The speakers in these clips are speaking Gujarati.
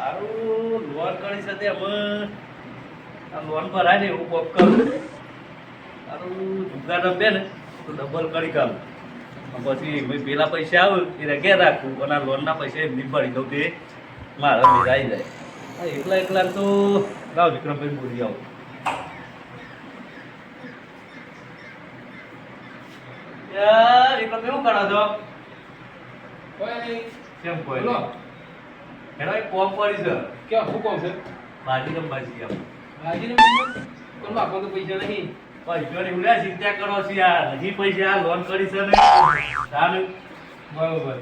મારું લોન કરી છે હવે આ લોન ભરાય ને એવું કોક કરું. મારું જુગાર રમે ને તો ડબલ કરી કાઢું. પછી ભાઈ પેલા પૈસા આવે એ ઘેર રાખવું અને આ લોનના પૈસા એમની ભરી દઉં તે મારા મેળાઈ જાય. એકલા એકલા તો લાવ વિક્રમભાઈ બોલી આવું. યાર એકલા કેવું કરો છો? કેમ કોઈ એનો એક કોમ પડી છે. ક્યાં શું કોમ છે? બાજી રમવાજી આમ હાજી કોણ બાપો તો પૈસા નહીં. પૈસાની ઉલ્યા ચિંતા કરો છો યાર. હજી પૈસા આ લોન કરી છે ને તાનું બરોબર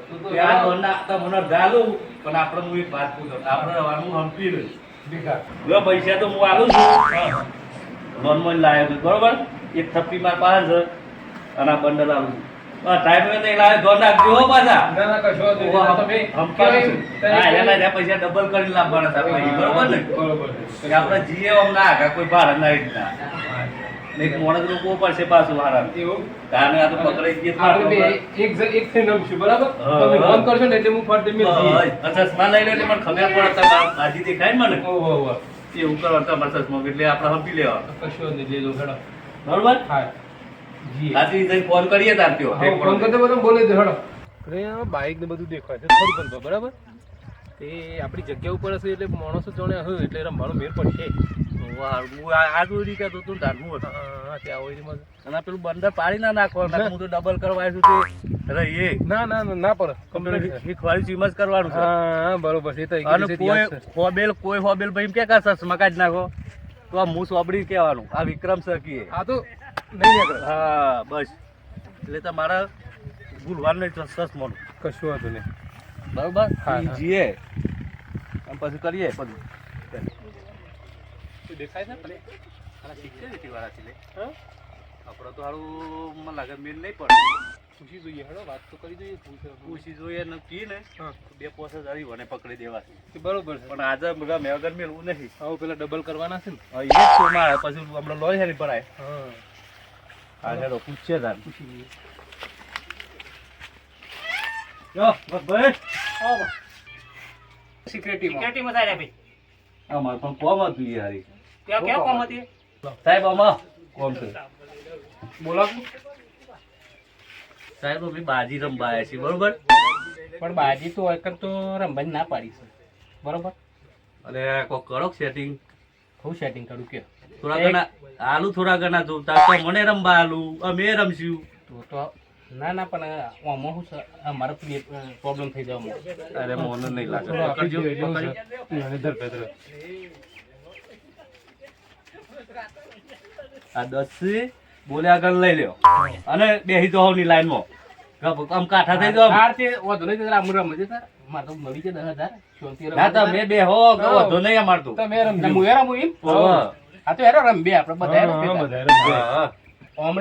આ લોન ના આપતા મને ગાલું પણ આપણે હું એક વાત પૂછું આપણે હું હંપી રહ્યું ભેગા જો પૈસા તો હું આલું છું લોન માં લાવ્યો છું બરોબર. એક થપ્પી માર પાસે છે અને આ બંડલ આલું છું. ટાઈમ નહીં લાવે ધોન નાખજો હો પાછા. ના ના કશો વાંધો નહીં. તમે હંપાયું છું. હા એના પૈસા ડબલ કરી લાવવાના હતા પછી બરોબર ને બરોબર કે આપણે જીએ આમ ના આગા કોઈ ભાડા ના રીતના એક મોણસ લોકો પડશે પાછું ભાડા એવું કારણ આ તો પકડાઈ ગઈ આપણે બે એક થઈને રમશું બરાબર. તમે ફોન કરશો ને એટલે હું ફટ મિલ ચશ્મા લઈ લે એટલે મને ખબર પડે બાજી દેખાય ને મને ઓહો ઓહો એવું કરવા તમારા ચશ્મા એટલે આપણે હંપી લેવા કશો વાંધો નહીં. લઈ લો હેડો. બરોબર. હા જી આથી જઈને ફોન કરીએ તાર ત્યો હા ફોન કરતો બધા બોલે દે હેડો. બાઈક ને બધું દેખાય છે થોડું પણ બરાબર. તે આપણી જગ્યા ઉપર હશે એટલે માણસો જોડે હોય એટલે રમવાનો મેર પડશે. આ દોરી કે તું ધારવું હતું હા ત્યાં હોય એમાં અને પેલું બંદર પાડી ના નાખવાનું હું તો ડબલ કરવા આવ્યો છું તે રહીએ ના ના ના ના પડે કમ્પ્લીટ શીખવાડી ચીમ જ કરવાનું છે. હા બરોબર છે. તો અને કોઈ હોબેલ ભાઈ કે ચશ્મા કાઢી નાખો તો આ હું સોબડી કહેવાનું આ વિક્રમ સર કીએ આ તો નહીં નીકળે. હા બસ એટલે તમારા ભૂલવાનું નહીં ચશ્માનું કશું વાંધો નહીં. બરોબર. હા, હા. જીએ પછી કરીએ બધું દેખાય છે સિક્યોરિટી વાળા છે હા આપણે તો સારું મને લાગે મેલ નહીં પડે. પૂછી જોઈએ હેડો વાત તો કરી જોઈએ. પૂછી જોઈએ ને કી ને હા બે પોસે જાળી વને પકડી દેવા છે બરોબર છે. પણ આજે બધા મેવગર મેળવું નહીં. આવું પેલા ડબલ કરવાના છે ને. એ જ તો મારે પછી હમણાં લોહી હેરી ભરાય. હા હા હેરો પૂછીએ તાર પૂછી જોઈએ. જો ભાઈ સિક્યુરિટીમાં અમારે પણ કોમ હતું ઈ હારી કેવું કામ હતી સાહેબ આમાં કોમ છે બોલાવું સાહેબ અમે બાજી રમવા આવ્યા છીએ બરોબર. પણ બાજી તો એક તો રમવાની ના પાડી છે બરોબર. અને કોઈ કરો સેટિંગ હું સેટિંગ કરું કે થોડા ઘણા આલુ થોડા ઘણા જોતા તો મને રમવા આલુ અમે રમશું તો ના ના પણ આમાં શું છે અમારે પ્રોબ્લેમ થઈ જવા. અરે મોન નહીં લાગે પકડજો પકડજો. આ 10 બોલે આગળ લઈ લ્યો અને બેહી જાવ ની લાઈન માં આમ કાઠા થઈ જાવ. ના તમે બે હો વધો નહીં અમાર તો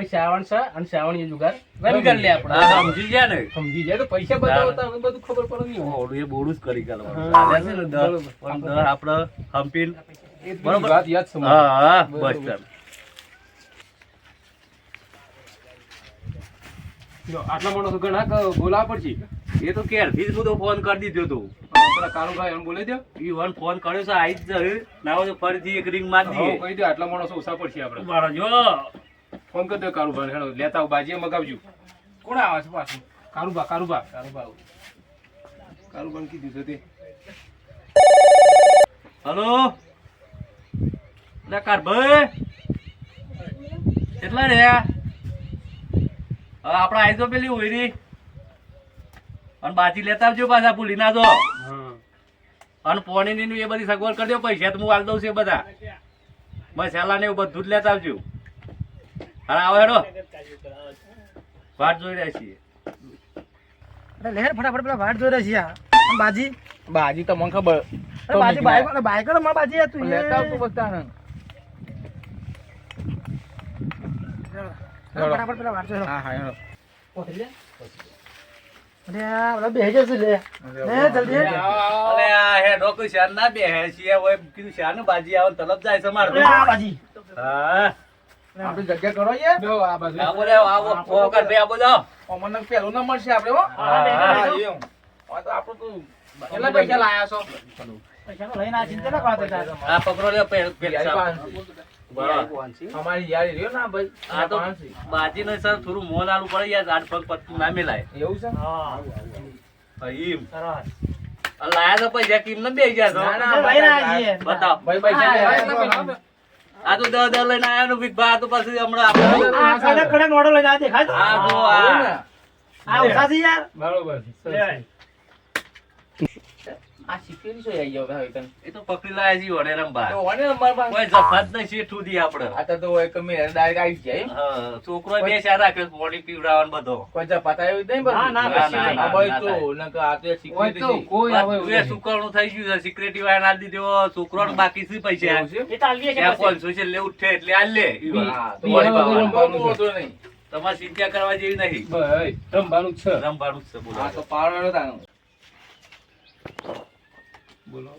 શ્રાવણ છે અને શ્રાવણ જુગાર રમી કરી લે આપણે. સમજી ગયા ને સમજી જાય તો પૈસા બતાવતા હવે બધું ખબર પડે નહીં. ઓલું એ બોડું જ કરી હા. કાઢવાનું છે ને દર પણ દર આપણે હંપીને એ બધી બરોબર. વાત યાદ છે મને. હા હા બસ બરોબર. ચાલ. જો આટલા માણસો ઘણા બોલાવા પડશે. એ તો ક્યારથી જ હું તો ફોન કરી દીધો હતો. પેલા કાળુભાઈ એમ બોલાવી દો. ઈ વન ફોન કર્યો છે આવી જ જશે ના હોય તો ફરીથી એક રિંગ મારી હા, દઈએ. કહી દો આટલા માણસો ઓછા પડશે આપણે. મારો જો ફોન કરી દો કાળુભાઈ હેડો લેતા આવો બાજીએ મગાવજો. કોણ આવે છે પાછું? કાળુભા કીધું છે તે. હલો લે કાર ભાઈ કેટલા રહ્યા આપણે આવી તો પેલી ઉયરી અને બાજી લેતા આવજો પાછા ભૂલી ના જો. હા અને પોણી ની એ બધી સગવડ કરી દો પૈસા તો હું આલ દઉં છું એ બધા મસાલા ને એવું બધું જ લેતા આવજો. હા આવો હેડો વાટ જોઈ રહ્યા છીએ. લહેર ફટાફટ પેલા વાટ જોઈ રહી છે બાજી બાજી તો મને ખબર. બાજી બાઈક માં બાજી હતું લેતા આવતું બધા. ફટાફટ પેલા વાટ જોઈ હા હા હેડો. અરે બે જશે લે જલ્દી અલે આ હેડો કોઈ શાન ના બે હે છીએ હવે કીધું શાનું બાજી આવે તલબ જાય છે માર તો. બાજી હા આપણી જગ્યા કરો યાર. જો આ બાજુ. આવો લે આવો ઓકર બે આવો જાઓ. અમને પેલું નંબર છે આપણે હો. હા, હા. એમ. આ તો આપણું તો કેટલા પૈસા લાયા છો? પૈસાનો લઈને આ ચિંતા ના કરતા તારે. આ પકડો લ્યો પેલા યાર, બરાબર. અમારી યાર રહ્યો ના ભાઈ આ તો બાજી ને સર થોડું મોલ આલું પડે યાર આઠ પગ પત્તું ના મેલાય એવું છે હા એમ સરસ. આ લાયા તો પૈસા કિમ ને બે ગયા છો ના, ના, લઈને આવ્યા છીએ. બતાવ ભાઈ પૈસા હા, લેવાય હા, તમે. આ તો 10 લઈને આયા નું ભીખ ભા, આ તો પછી હમણાં આપણે આ કડક કડક મોડો લઈને આ દેખાય છે? આ જો એવું ને? આ ઉસાસી યાર. બરોબર છે. સરસ. લેવાય. આ શીખેલી છો યાર હવે તને. એ તો પકડી લાયા છીએ વડે રંબા તો ઓને નંબર પર કોઈ જફાત નહીં શેઠું દી આપણે આ તો એક મે ડાયરેક્ટ આવી જાય એમ? હા, છોકરો બે ચાર રાખ્યો બોડી પીવડાવવાનો બધો કોઈ જપાત આવ્યું જ નહીં બસ? ના, ના, ના, ના, આ ના, ભાઈ ના તો થાય. નકર આ તો secret હોય તો છે. કોઈ આવે એવું બધું એ નહીં. સુકરણું થઈ ગયું છે સિક્રેટી વાયર આલી દીધો છોકરો બાકી છે પૈસા એવું છે? એ તો આલીએ છે ત્યાં પછી. 500 છે એટલે ઉઠે એટલે આલ લે ઈ વાત. હા, તો બીજા વળી વગર પાવાનું રમવાનું છે. નહીં. તમારે ચિંતા કરવા જેવી નહીં ભાઈ રમવાનું જ છે. રમવાનું જ છે બોલો હા, તો પાડવાનો તાનો. બોલો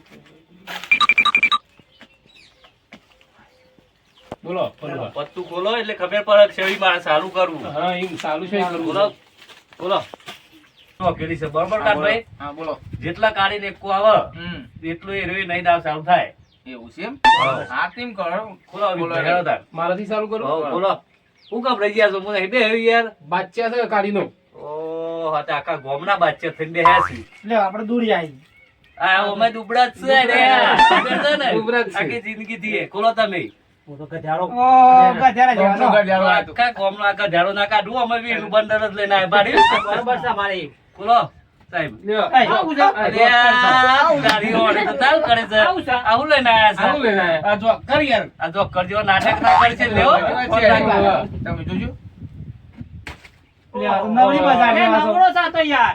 બોલો બોલો. પત્તું ખોલો એટલે ખબર પડે કે શેરી મારે સારું કરવું હા એમ સારું છે કરવું. બોલો બોલો તો કેરી છે બરોબર કાઢભાઈ હા બોલો. જેટલા કાઢીને એકો આવે હમ એટલું એ રહ્યું નહીં દાવ સારું થાય એવું છે એમ? હા. હા તેમ કરો. ખોલો બોલો, ભેગાડો તાર. મારાથી ચાલુ હો, કરો. બોલો હું કામ રહી ગયા છો મને બે યાર બાચ્ચા છે કાઢીનો. ઓ હતા આખા ગોમના બાદશાહ થઈને બેહ્યા છે લે આપણે દૂરી આવી. આ ઓમે દુબળા જ છે રે ખબર છે ને દુબળા જ છે. આખી જિંદગી થી ખોલો તમે હું તો ગધેડો. ઓહ, ગધેડા જેવા છો. ગઢિયાળો આ તો. આખા ગોમનો આખા ઝાડો ના કાઢું અમે બી એનું બંદર જ લઈને આવ્યા પાડ્યું બરાબર છે મારી. ખોલો સાહેબ લ્યો. એ, આવું છે? અરે આ ગાડીઓ વડે તો તાલ કરે છે આવું છે? આવું લઈને આયા છે આવું લઈને આયા. આ જો કર યાર આ જો કરજો નાટક ના કરશે લેવો તમે જોજો. લે, આ તો નવરી બજાર એ જેવા છો. નવરો છે આ તો યાર.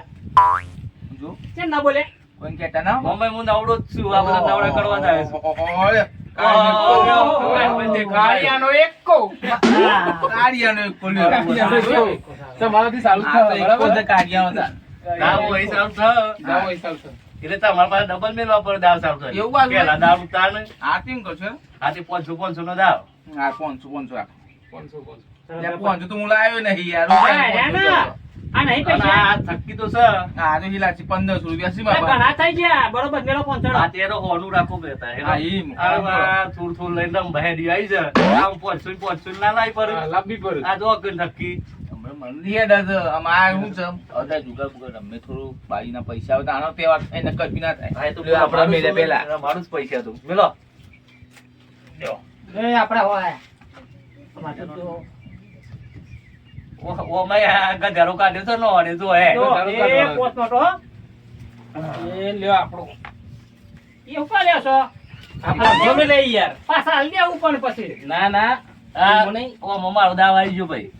જો. કેમ ના બોલે? કોઈ કહેતા ના હો. મમ્મી હું નવડો જ છું આ બધા નવડા કરવા જ આવે છે કાળિયાનો એકો. કાળિયાનો એકો લ્યો. તમારાથી સારું થાય બરાબર? દાવ હોય સારું થાય. જાઓ એ સારું થાય. એટલે તમારા પાસે ડબલ મેલવા પડે દાવ સારું થાય. એવું વાત પેલા દાવ ઉતાર ને આ કેમ કરશો? આથી 500 નો દાવ આ 500 રાખો. 500. યા 500 તો હું લાવ્યો નહીં યાર. આ ના. આ નહીં અને પૈસા. આ થકી તો છે આ તો હિલાચી 1500 રૂપિયા એ સીમા ઘણા થઈ ગયા. બરોબર મેલો આ પહોંચાડો. તેરો હોનું રાખો બેટા હા, એમ. આ થોડું થોડું લઈને રમ બહેડી આવી છે આમ 500 ના લાવી પડે લાંબી પર આ જો કે થકી પૈસા આવે તો આનો તહેવાર એને કલ્પી ના થાય. હા, એ તો લ્યો, આપણા મેલે પેલા. મારું જ પૈસા તું મેલો લે, આપણે હોય. અમારે તો ઓ મેં આ ગધારો કાઢ્યો તો નો અને જો હે જો, એ પોસ્ટ નોટો હો. એ લ્યો આપણો. એ ઉપર લ્યો છો. આપણે ગમે લઈ યાર પાછા હાલ દે ઉપર ને પછી. ના ના આ ઓ મારો દાવ આવી ગયો ભાઈ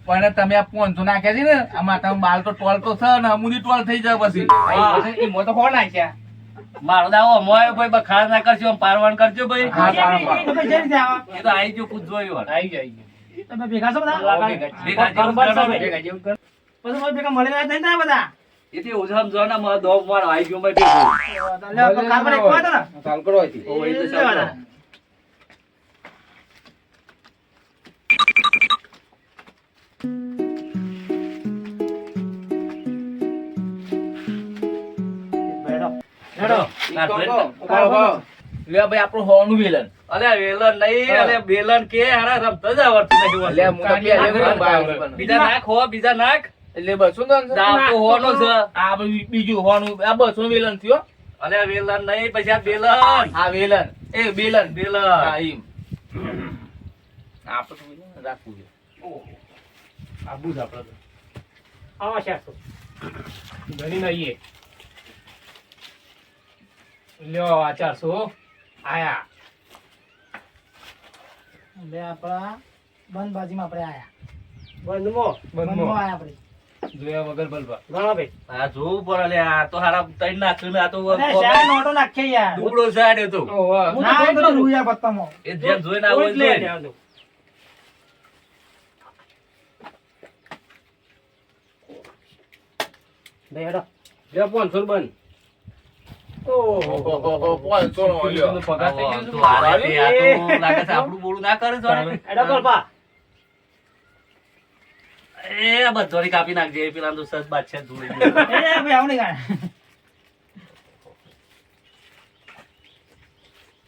પણ તમે આ 500 નાખ્યા છે ને આમાં તમે બાલ તો ટોલ તો છે ને અમુની ટોલ થઈ જાય પછી. એમાં તો હો નાખ્યા. મારો દાવો મોય ભાઈ બખાર ના કરજો પારવાન કરજો ભાઈ હા, પાડો, તો પછી જે રીતે આવા? એ તો આવી ગયો પૂછજો ઈ વાર. આવી જાય તમે ભેગા છો બધા? ભેગા જેવું બરાબર કરો છે. ને. પછી મારે ભેગા મળીને આવ્યા નહીં ને બધા? એ તો એવું સમજો ને મારો દોમ મારો આવી ગયો મેં ભેગો. લે, આપણે કારમાં એક હોય તો ને? ચાલ કરો અહીંથી. ઓ, એ તો લે, સમજો. વાળા. હેડો. ના, તો ટ્રેન કહો. તો- લ્યો ભાઈ આપણું હોવાનું વેલણ. અલ્યા વેલણ નહીં અલ્યા બેલણ કે હારા રમતા જ આવડતું નહીં એટલે હું તો બે લેવું ભાઈ. બીજા નાખ હો બીજા નાખ એટલે બસો ને દાવ તો હોનો છે આ બીજું હોવાનું આ 200 વેલણ થયો. અલ્યા વેલણ નહીં પછી આ બેલણ આ વેલણ એ બેલણ બેલણ હા એમ આપણે તો વેલણ રાખવું છે. આબુ જ આપડે તો. આવા છે તો. ઘણી નહીએ લ્યો આ 400 આયા. લે, આપણા બંધ બાજીમાં આપણે આયા. બંધમાં. બંધમાં આયા આપણે. જોયા વગર બલબા. ઘણો ભાઈ. આ જોવું પડે અલ્યા આ તો હારા તૈન નાખ્યું ને આ તો અરે, શેર નોટો નાખીએ યાર. દુબળો સાડે તો ઓહો હું તો ના, જોઈ એ તો લઉં. રૂ યાર પત્તામાં. એ જેમ જોઈને આવો કોઈ જ લે જોઈએ. ત્યાં તો. લે, હેડો. લે, 500 બંધ. ઓહો. 500 નો લ્યો. આવો, આમ તો હારાથી આ તો લાગે છે આપણું બોલું ના કરે જોડે. હેડો ગોલપા. એ આ બધોડી કાપી નાખજે પેલા તો સજ બાદશાહ જોઈ ગયો. એ ભાઈ આવું નહીં ગાય.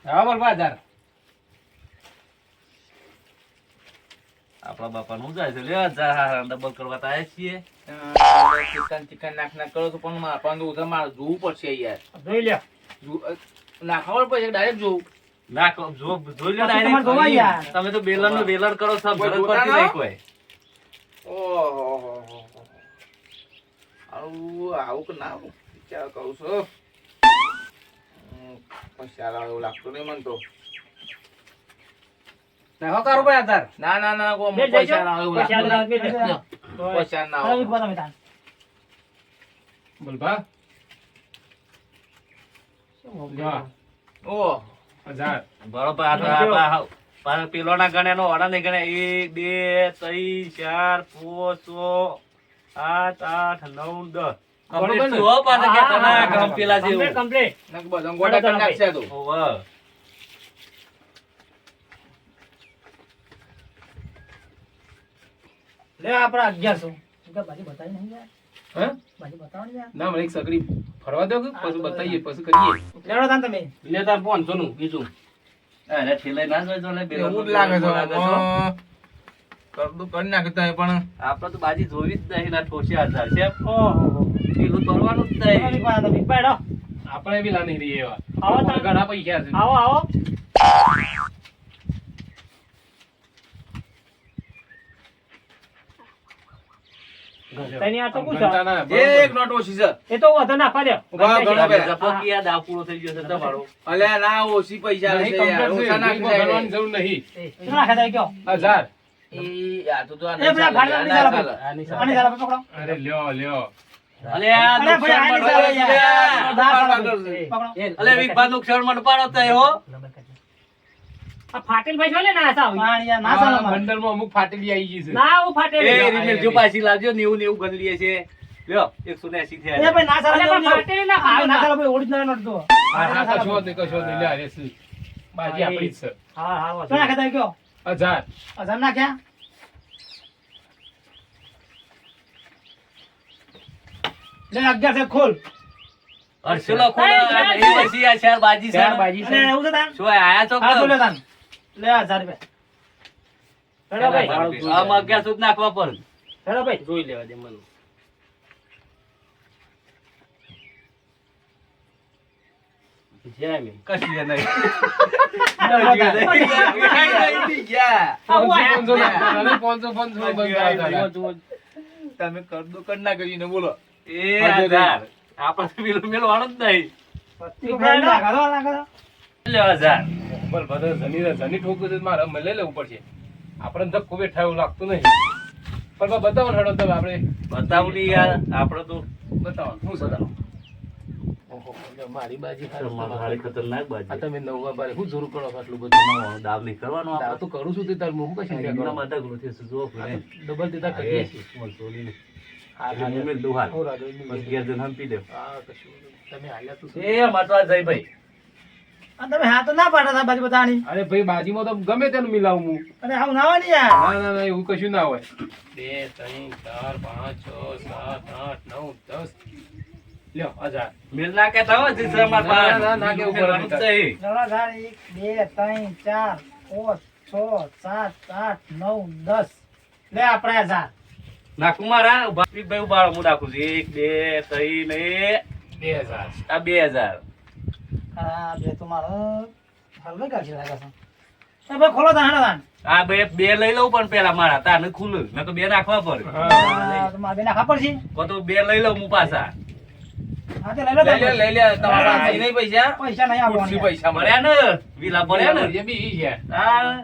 હા બોલ 1000 આપણા બાપાનું જાય છે લે જા ડબલ કરવા તો આયા છીએ ચિકન નાખ કરો તો પણ મારા ઉધર મારે જોવું પડશે યાર જોઈ લે નાખવા પડશે ડાયરેક્ટ જોવું ના જો જોઈ લો પછી તમારે જોવાય યાર. ડાયરેક્ટ તમે તો બેલર નો બેલર કરો સબ કોઈ ઘર જોતા પરથી ના? નહીં કોઈ ઓહો આવું કે ના વિચાર કરું છું પૈસા એવું લાગતું નહીં મને તો નાખો કારો ભાઈ આધાર ના ના ના કોઈ બે પૈસા જજો. ના એવું પૈસા લાગતું ના નહીં. બે જજો. પૈસા ના હવે આવે. વિકવા તમે તાન. બોલ બા જા ઓહ 1000 બરોબર આ તો પેલો ના ગણે નો ઓર્ડર નહીં ગણે 1 2 3 4 5 6 7 8 9 10 કમ્પ્લીટ છો પાછા કે તને ગમ પેલા જેવું કમ્પ્લીટ નક બધા ગોડા કરી નાખશે તો ઓવર લે આપડા 1100. કે બાજી બતાવી નહીં યાર. હા બાજી બતાવો ને યાર. ના મને એક સગડી ફરવા દો કે પછી બતાઈએ પછી કરીએ લેવડો તાન તમે. લે તાર 500 નું બીજું અરે ઠેલાઈ ના જોઈજો લે બેલર એવું જ લાગે છે કરદું કરી નાખતા હોય પણ આપણે તો બાજી જોવી જ નહીં ના ઠોસી 1000 છે ઓહો પેલું કરવાનું જ હવે નહીં વિકવા તમે. બેડો આપણે બી લાની રહી એવા આવો તાર. ઘણા પૈસા છે આવો આવો તને આ તો પૂછો ઘંટાના એક નોટ ઓછી છે એ તો વધુ નાખવા દે ઉભા ગણો બે. જપકી યાદ આ પૂરો થઈ ગયો છે તમારો અલ્યા ના ઓછી પૈસા નહીં, છે યાર complete છે. ઓછા નાખી જાય ભરવાની જરૂર નહીં શું નાખે તારે કયો? 1000 એ આ તો આ એ પેલા ભાડલા ના નહીં ચાલે. આની સાલા પકડો. અરે લ્યો અલે આ અરે ભાઈ, આની નુકસાન સાલા મને યાર. પાડો દા છે. સાલા પકડો. અલે વિભા નુકસાન મને પાડો તો હો આ ફાટેલ ભાઈ છો લે ના સાવ પાણી યાર ના સાલા આ મારે. બંડલમાં અમુક ફાટેલી આવી ગઈ છે ના હું ફાટેલ એ ભાઈ. રીમેલ જો પાછી લાવજો 90 ગણ લઈએ છે લ્યો 180 એ થયા ભાઈ ના સાલા અલે જેવું પણ ફાટેલી ના આ ના ખાવા. સાલા ભાઈ ઓરિજિનલ નોટ તો. હા કશો જ નહીં, કશો જ નહીં. લે અરે શું બાજી આપણી જ છે હા હા શું નાખે તારે કયો? 1000 1000 નાખ્યા. લે 11 છે ખોલ. હર્ષલો ખોલો આ નહીં પછી આ ચાર બાજી છે ચાર બાજી અલે એવું છે તાન. શું આયા છો હા બોલ્યો તાન. લે 1000 રૂપિયા. હેડો ભાઈ આમ 11 સુધી નાખવા પર હેડો ભાઈ જોઈ લેવા દે મને જય મે કશી એ નહીં આવું આયા. 500 નાખવાના, 500 બંધ કરાવતા. તમે કરદું કરી નાખીને બોલો એ 1000 આપણે તો પેલું મેલવાનું જ નહીં નાખા દો, નાખા દો. લ્યો 1000 બોલ બધા જની ઠોકું છે મારે મળે લેવું પડશે આપણે ધક્કો બેઠા એવું લાગતું નહીં પણ બતાવો ને હેડો તમે આપણે બતાવું નહીં યાર આપણે તો બતાવો શું બતાવો ઓહો મારી બાજી મારી ખતરનાક આ બાજી તમે નવવા બારે શું જરૂર કરો છો આટલું બધું દાવ નહીં કરવાનો દાવ તો કરું છું તે તાર હું કશું નહીં એમના કરું માટે ગણું છે જો ફ્રેન્ડ ડબલ દેતા કરીએ છીએ હા હા મેં દુહાલ હું રાધો બસ ઘેર જઈને હમ પી લે હા કશું નહીં. તમે હાલ્યા તો શું? એ માટવા જઈ ભાઈ આ તમે હાથ તો ના પાડતા હતા બાજી બતાવવાની. અરે ભાઈ બાજીમાં તો ગમે તેનું મિલાવું હું અરે આવું ના હોય ને યાર. ના ના એવું કશું ના હોય 2 3 4 5 6 7 8 9 10 લ્યો 1000 મિલ ના કહેતા હોય જે છે માર ના, ના, ના કેવું પડે મેલવાનું જ છે. નવડા ધાર 1 2 3 4 5 6 7 8 9 10. લે આપણે 1000. નાખું મારા ભાઈ ભાઈ ઉભારો હું નાખું છું 1 2 3 ને 2000 આ 2000 આ બે તો મારો હલવે કાઢી લાગે છે. એ ભાઈ ખોલો તાણ હેડો તાણ. આ બે લઈ લઉં પણ પેલા મારા તાને ખુલ્લું મેં તો બે નાખવા પડે આ તો મારે બે નાખવા પડશે. કો તો બે લઈ લઉં હું પાછા હા તે લઈ લો તાણ. લઈ લે તમારા પાસે નહીં પૈસા પૈસા નહીં ખુરશી આપવાના. પૈસા મળે મળ્યા ને વિલા પડ્યા ને એ બી છે હા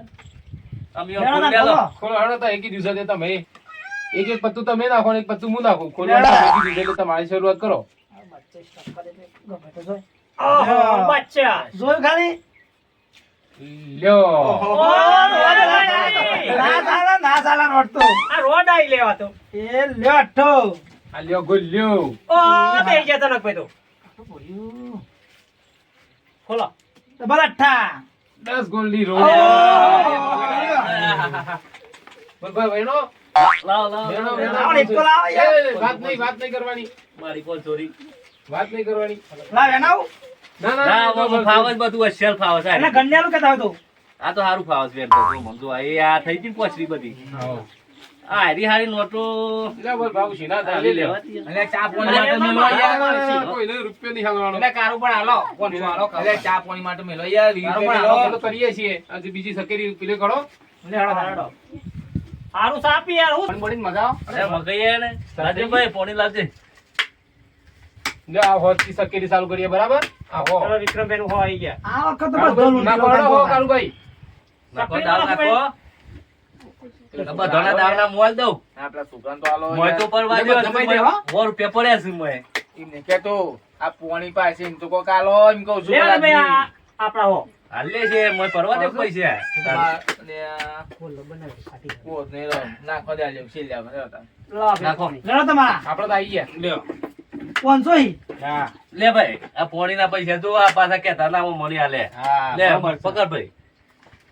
અમે લેડો તાણ, ખોલી આલો. ખોલો. ખોલો હેડો તો એક દિવસે તે તમે એક એક પત્તું તમે નાખો ને એક પત્તું હું નાખું ખોલો લેડો. એક દિવસે એટલે તમારી શરૂઆત કરો આ 25% ગમે તો જોઈ. ઓહો બચ્ચા જોયું ખાલી? લ્યો ના સાલા, ના સાલા નોટ તો. આ રોડ આઈ લેવા તો એ લ્યો અઠ્ઠો. આ લ્યો ગોલ્યો ઓ દે ગયા તનક ભાઈ તો શું બોલ્યું? ખોલો ડબલ અઠ્ઠા. 10 ગોલ્ડી રો બોલ ભાઈ વેણો લાવો લાવો વેણો લાવો ને, એકલો લાવો યાર. વાત નહીં કરવાની મારી કોલ ચોરી વાત નહીં કરવાની લાવ એનાવ. ના ના ના ના, આમાં ફાવ જ બધું અસલ ફાવ છે એટલે ગન્યાનું કહેતા હોય તો આ તો સારું ફાવ છે બેન તો જો મને જો આ થઈ ગઈ પોચરી બધી આવો. આ હારી હારી નોટો લે બોલ ભાવ છે ના ચાલી ચાલી લેવા. લેવાતી એટલે ચા પાણી માટે મેલો યાર કોઈને રૂપિયો નહીં હાલવાનો. એટલે કારું પણ હાલો કોણ હાલો એટલે ચા પાણી માટે મેલો યાર તારો પણ રૂપિયો આપણે તો કરીએ છીએ આજે બીજી સકેરી પેલે કરો લે હળો હળો સારું સાપી યાર હું પણ બોડીને મજા આવે. અરે મગૈયા ને રાજુભાઈ પોણી લાવજે જો આ હોતથી સકેરી ચાલુ કરીએ બરાબર આ હો ચલો વિક્રમભાઈ નું હો આવી ગયા આ વખત તો બધો ના લૂંટી પડો હો કાળુભાઈ. નાખો દાળ નાખો બધાના દાળના મોલ દઉં આપણા છોકરાને તો હાલો મોય તો પરવા એટલે દો બધા દે, હો. 100 રૂપિયા પડ્યા છે મોય એમને કેતો આ પોણી પાસે એમ તો કોક હાલો એમ કહું છું લે ભાઈ આ આપણા હો હાલે છે મોય પરવા દે પૈસા નાખો દે આલ્યો છે લ્યા બરાબર લો નાખો. લેડો તમારા આપણે તો આવી ગયા લ્યો 500 હી હા લે ભાઈ આ પોણીના પૈસા જો આ પાછા કેતા ના મળી આલે હા લે બરાબર છે. પકડ ભાઈ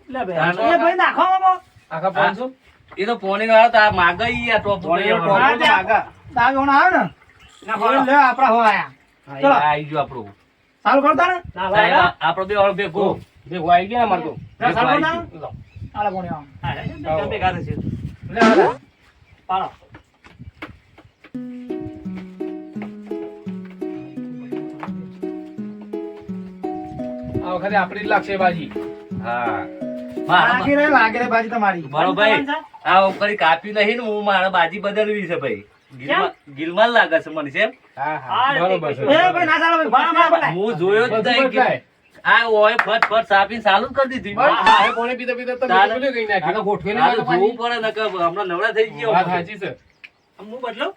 લે ભાઈ એ ભાઈ નાખો મામો આખા 500 એ તો પોણી વાળો તો આ માગા ઈ આ ટોપ હા, ત્યાં દાવ ઓણ આવે ને ના એ લે આપડા હો આયા ચલો આઈ ગયો આપણું ચાલુ કરતા ને ના ભાઈ ના આપણો બે વાળો ભેગો ભેગું આવી ગયા અમારે તો ચાલુ આઈ કરતા ગયું. આલા કોણ આવ હા બે ગારે છે લે હાલા પાડો આ વખતે આપણી જ લાગશે બાજી. હા લાગી રે બાજી તમારી મારો ભાઈ આ કરી કાપી નહીં ને હું મારા બાજી બદલવી છે ભાઈ ગિલમાલ લાગે છે મને છે હા હા, બરોબર છે. એ ભાઈ ના ચાલો ભાઈ હું જોયો જ બધું નહીં કે બદલાય. આ ઓય ફટ ફટ સાપીને ચાલુ જ કરી દીધી બસ, હા, હવે પોણી પીતા પીતા તો તારે- ભૂલી ગઈ નાખી. તો ગોઠવેલી આ તો વાત પાછી. જોવું પડે ને કે હમણાં નવરા થઈ ગયો વાત સાચી છે. હું બદલો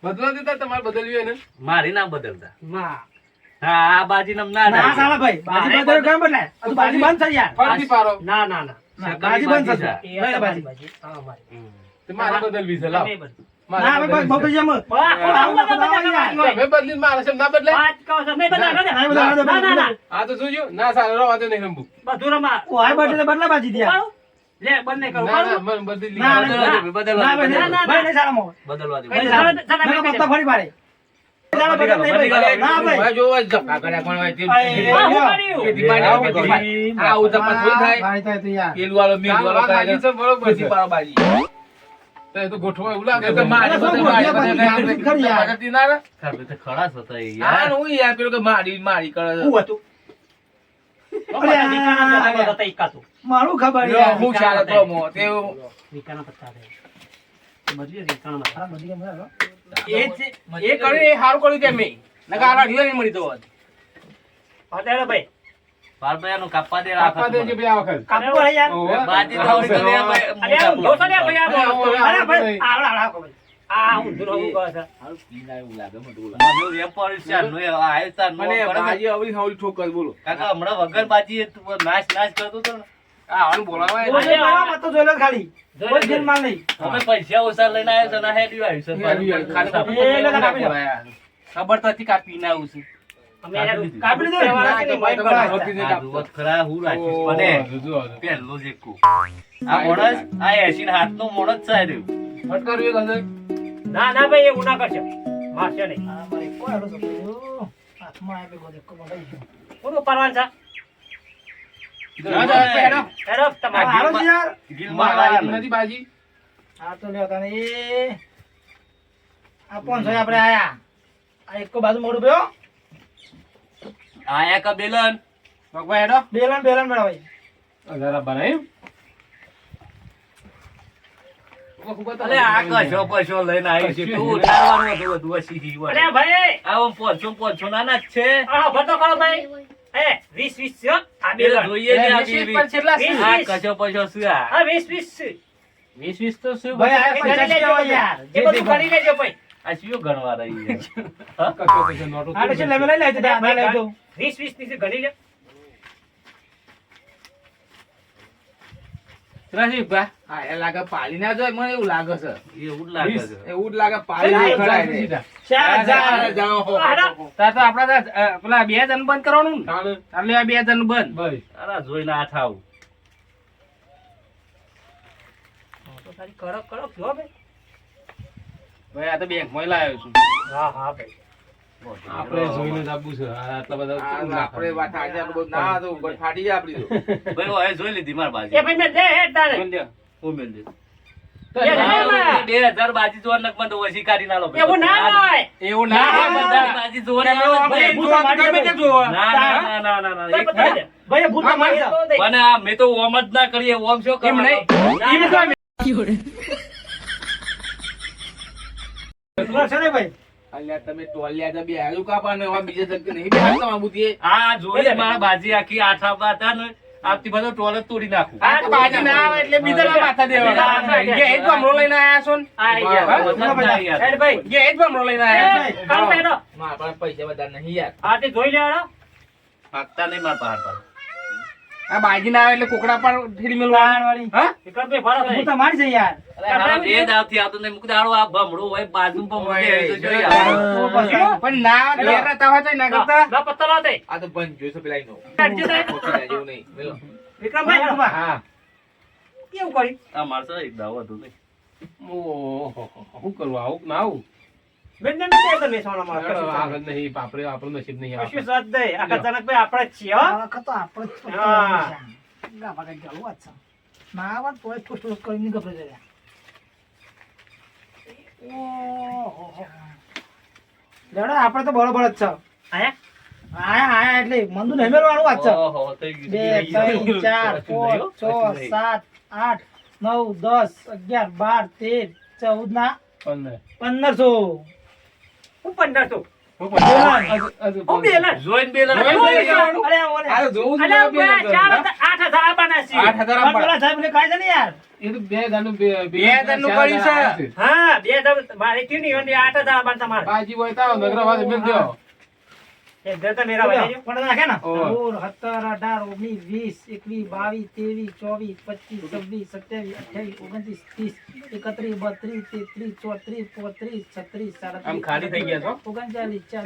બદલા દેતા તમારે બદલવી હોય ને. મારી ના બદલતા ના હા આ બાજી નમ ના ના ચાલો ભાઈ બાજી બંધ કેમ બદલાય આ તો બાજી બંધ થઈ યાર ફરતી પારો. ના ના ના ના, બાજી બંધ થશે બાજી એ લઈ લે બાજી બાજી બાજી હા મારી તો મારે બદલવી છે લાવ. તમે બદલો. મારે ના ભાઈ બદલવી બહુ છે. જેમ વાહ, કોણ આવું બધા બધા કરવાની હોય? તમે બદલીને મારે છે, ના બદલાય? પાંચ કહો છો, નહીં બદલા, ના, ના, બદલા, ના, ના, ના. આ તો જોજો ના સારું રહો, આ તો નહીં રમવું. બધું રમા. ઓ હાય બદલે બદલા બાજી દિયા ઉપાડું? લે, બંધ નહીં કરું, ના ના ઉપાડું? મને બદલી ના, લીધી. ના, બદલવા ના ભાઈ દે, ના, ભાઈ નહીં સારા મોં. બદલવા દે. ભાઈ, ચાલો, ચાલો, ચાલો, ના, બે પત્તા ફરી પાડે ચાલો, બદલ નહીં ભાઈ. બદલી ના ભાઈ ભાઈ જોવો જ ધક્કા કર્યા કોણ હોય તે. ભાઈ, આ હું લ્યો. કર્યું? ખેતી પાડી આવે, ખેતી પાડી. આ આવું તપાસ થોડી થાય. ભાઈ થાય તો યાર પેલું વાળો મેલ ચાલ, વાળો વાત સાચી છે, બરોબર ખેતી છે. પાડો બાજી. તો એ તો ગોઠવાય એવું લાગે એ છે. તો મારી અરે, શું બધે બોલીએ મારી પછી બધે કરી યાર. પકડતી ના રે. ખાલી તો ખડાસ હતા એ હા, યાર. હું યાર પેલું કે મારી મારી કરે છે. શું હતું? બધા વિકાના પત્તા બધા એકાતું. મારું ખબર લ્યો, યાર હું ખ્યાલ હતો મો. તેવું વિકાના પત્તા હતા. બદલીએ વિકાના પત્તા. આ બધી કેમ બોલાવો? એ કર્યું એ સારું કર્યું કે મેં નકા આલા ઢીલા નહીં મળી તો હોત. અત્યારે ભાઈ બારભાઈનું કાપવા દે આપવા દેજે ભાઈ આ વખત. કાપવું પડે યાર ઓહો. બાજી તો આવડી તો લે ભાઈ, અરે આ ઊંધો છો ને ભાઈ આ અરે, માણસ તો. અરે ભાઈ આવડા આવડા ભાઈ આ ઊંધું રહું કહે છે. સારું પીના એવું લાગે મને તો. મને વેપારી છે, આનો એ આયો તાર નો મને પડે ને. બાજી આવડી હવળી ઠોકર બોલો. કાકા હમણાં વગર બાજી એ તું નાશ નાશ કરતો હતો ને. આ આવાનું બોલાવાય બોલે ને. બોલા મત તો જોઈ લો ખાલી જોઈ લો, કોઈ દિન માલ નહીં અમે પૈસા ઓછા લઈને આવ્યો છે ને હેડ્યું આવ્યું છે. ખાલી એ લગા કાપી લો. ખબર તો હતી કે આ પીને આવું છે. અમે એને કાપી લીધું? તહેવાર ના, છે તો ને, ભાઈ ભાઈ તમારે હોતી નહીં આ કાપતો. જુઓ ખરા હું રાખીશ ઓહો, મને જુઓ, જુઓ. પહેલો જ એક કુ. આ મોણસ આ 80 ના હાથનો મોણસ છે આ રહ્યું. ફટકાર્યું એક હશે. ના ના ભાઈ એવું ના કરશો મારશે નહીં. આ મારે કોઈ હાલો તો પેલું હાથમાં આવે ગોદે કોમાં લઈ ગયો. કોનું પરવાન છે? જા, જા, હેડો. હેડો તમારે. હાલો છે યાર ગિલમાં મારા વાળા નથી બાજી. આ તો લ્યો તને એ આ 500 આપણે આયા આ એક બાજુ મોડું બેહો આયા કા બેલન. ભગવાન હેડો. બેલન બેલન મેળા ભાઈ જરા બનાવી. અલે આ કશો પશો લઈને આવ્યો છે. તું ઉઠાડવાનું હતું બધું હસી અરે ભાઈ આવો પોછો નાના જ છે. આ ભરતો કરો ભાઈ. એ 20 છે હો. આ બે પેલા જોઈએ છે આ વીસ બી- પર છેલ્લા વીસ. આ કશો પશો શું આ? આ 20 છે. 20 તો શું ભાઈ આ એ પૈસા ગણી કેવા લેજો યાર એ બધું ગણી લેજો ભાઈ. આ શું ગણવા રહી છે? હા? કશો કશો નોટો આ છે લેવે લઈ લે તો લઈ લે તો 20 ની ગણી લે. રાશિક ભા, હા, એ લાગે પાડી ના જાય મને એવું લાગે છે એવું જ લાગે છે. એવું જ લાગે પાડી ના ખરાય છે. સીધા. 4000 જાઓ. હાડો. તાર તો આપડા પેલા 2 જણ બંધ કરવાનું ને. તાણે. તારલે આ 2 જણ બંધ. ભાઈ અરે જોઈને આ થાવ. તો તારી કડક કડક જો ભાઈ. ભાઈ આ તો બેંક માં લાવ્યો છું. હા હા ભાઈ. આપણે જોઈને જ આપવું છે આટલા બધા આપણે વાત આજે આટલું બધું ના તો ઉપર ફાટી જાય આપડી તો. ભાઈ હવે જોઈ લીધી મારી બાજી એ ભાઈ મેં દે હેડ તારે હું મેલ દે એ ના ના. 2000 બાજી જોવા નકમાં તો વસી કાઢી ના લો એવું ના હોય એવું ના ના બધા બાજી જોવા ના આવે. ભાઈ, ભૂત મારી ગમે તે દે. જોવો. ના ના ના ના ના એક ભાઈ ભાઈ ભૂત મારી જાવ પણ આ મેં તો ઓમ જ ના કરીએ ઓમ શું એમ નહીં. કરવાનું? છે ને ભાઈ અલ્યા તમે ટોલિયા હતા બે હારું કાપાને હવે બીજે જગ્યાએ નહીં બેહાડતા બાબુજી. આ જોઈ મારા બાજી આખી આઠ આપવા હતા ને આપતી બધો ટોલ જ તોડી નાખું આ તો બાજી ના આવે એટલે બીજાના માથા દેવાના. જે હેજ બમણો લઈને આયા છો ને? આઈ ગયા હેડ ભાઈ જે હેજ બમણો લઈને આયા છો? કામ પેડો મારા પાસે પૈસા વધારે નહીં યાર. આ તે જોઈ લેવાડો પાકતા નહીં મારા પહાડ પર આ બાજી ના આવે એટલે કોકડા પર ઠેરી મેલવાનું. વાળી હા? વિક્રમ ભાઈ ફાળો ભૂત ભાઈ મારી જાય યાર અરે હારા બે દાવથી આવતો નહીં મુક દાડો આ ભમડો હોય બાજુ પર મૂકે હોય તો જોઈ આવે. તો પછી પણ ના ઘેર રહેતા હોય તો ના કરતા. લા પત્તો લા દે આ તો બંધ જોઈશે પેલા એનો. કાઢજે સાહેબ. ખોટી ના જેવું નહીં. મેલો. વિક્રમ ભાઈ હેડો. હા. કેવું કરી આ મારતો એક દાવ હતું નહીં ઓહો શું કરવું આવું કે ના આવું બેન ને દે તો મેસવાનો માર આગળ નહીં આપણું નસીબ નહીં આવે. કશું સાથ દે આ કચાનક ભાઈ આપણે જ છીએ હો આ વખત તો આપણે જ હા. ગાભા કાંઈ ગળું વાત છે. ના વાત તોય ઠૂસ ઠૂસ કરીને ગભરાઈ જાય. ઓહો. લેવડો, આપણે તો બરોબર જ છે આયા આયા એટલે મંદુ નહીં મેળવાનું વાત છે ઓહો થઈ ગયું 2 3 4 5 6 7 8 9 10 11 12 13 14 ના 1500 હું 1500 ઓ બેલા જોઈન બે લડ અરે ઓલે આ તો જોવું જ અલ્યા જોઈએ બે 8000 આપવાના છે 8,000 પણ આપવા. પેલા સાહેબ ને કાઢે ને યાર એ તો બે હજારનું બે હજારનું કર્યું છે. હા 2000 મારે કેની વંડી 8000 આપવાના તમારે બાજી હોય તો આવો, નગર વાળા મેલ દ્યો. એ દે તો મેરા ભાઈ પણ નાખે ને ઓહો. 16 17 18 19 20 21 22 23 24 25 28 29 30 31 32 33 34 35 36 37 આમ ખાલી થઈ ગયા છો? 39 40